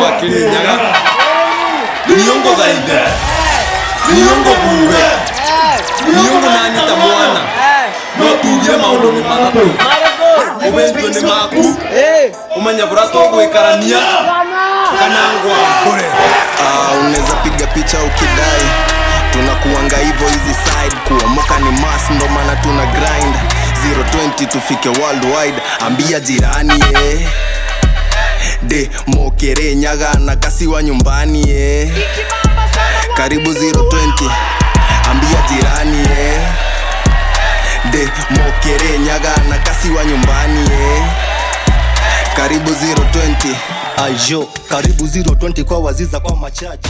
wa Kirinyaga niongo zaide niongo buwe niongo nanyita mwana no tugire maundu ni matatu ubentwe ni maku umenya burato gwikarania kana ngwa kure. Unaweza piga picha ukidai tunakuanga hivyo hizi side kuomoka ni mass ndo maana tuna grind 020 tufike worldwide ambia jirani de mokere nyaga na kasiwa nyumbani karibu 020 ambia jirani de mokere nyaga na kasiwa nyumbani karibu 020 ajo karibu 020 kwa waziza kwa machache.